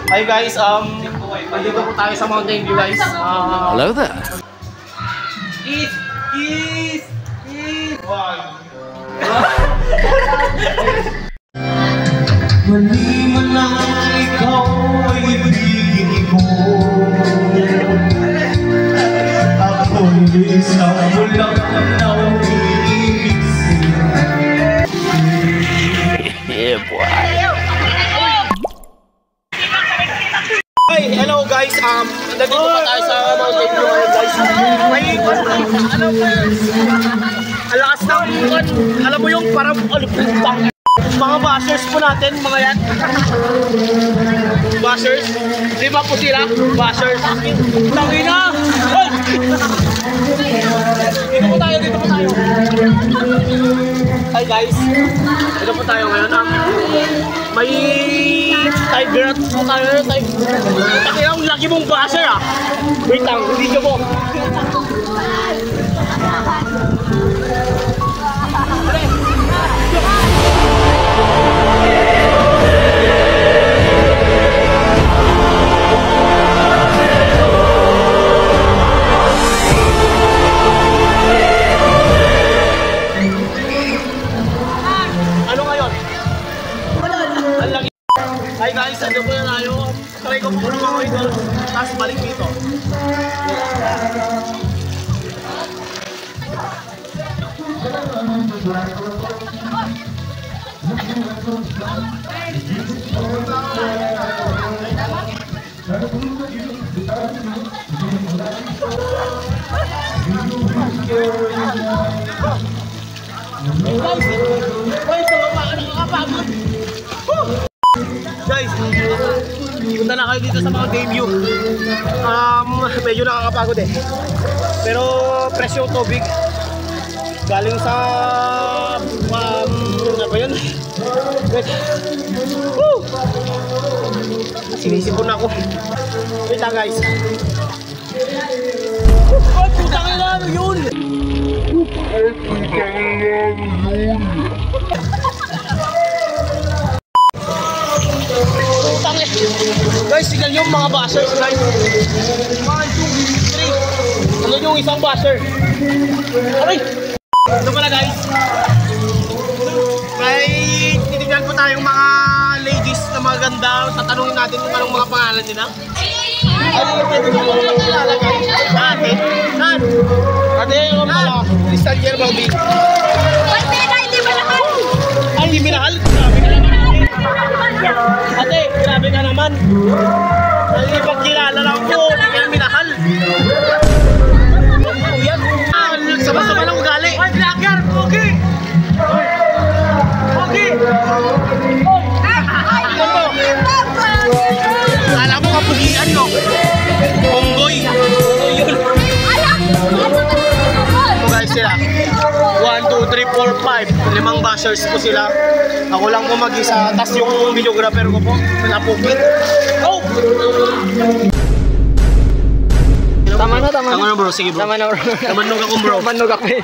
Hi guys, nandito po tayo sa Mountain View guys. Hello there. Kiss! Mali man lang ikaw ay ibigin ko. Ako'y isang bulang na umiibig sa'yo. Yeah, boy. Hi, hello guys. Nandito pa tayo sa Mountain View guys. May ano po? Ang lakas ng alam mo yung parang alipang mga bashers po natin, mga yan. Bashers. Lima po sila. Bashers. Tangina! Hoy! Dito po tayo. Hi guys. Dito po tayo ngayon. May tiger po tayo. Takina, ang laki mong basher ah. Wait lang, video mo. Hi guys, ano po na tayo? Try ko po mga idol, tapos balik dito. Guys, punta na kayo dito sa mga game view. Medyo nakakapagod eh. Pero presyo tubig galing sa ano ba yun? Wait. Woo! Sinisipon ako. Wait lang guys. Oh, putang ina yun! Guys, tignan yung mga bashers guys. 1, 2, 3. Ano yung isang basher? Aray! Ito pala guys. May titignan po tayong mga ladies na maganda. Tatanungin natin kung anong mga pangalan nila. Ano yung pwede nyo mga kilala guys? Ate? Saan? Ate, yung pala. Crystal Gerald B. Hindi malakal! Ay, hindi minahal? Grabe ka naman. Ate, grabe ka naman. Nalipagkilala lang po, hindi kayo minahal. Yan. Sama-sama lang ugali. Ay, vlogger! Pogi! Pogi! Alam mo kapugian no? Ponggoy. Yun. Ito guys sila. 1, 2, 3, 4, 5. 5 bashers po sila. Ako lang po mag-isa. Tas yung videographer ko po. Pinapugit. Oh! Tama na Tama na bro. Sige bro. Tama na bro. Tamanog ako bro. Tamanog ako eh.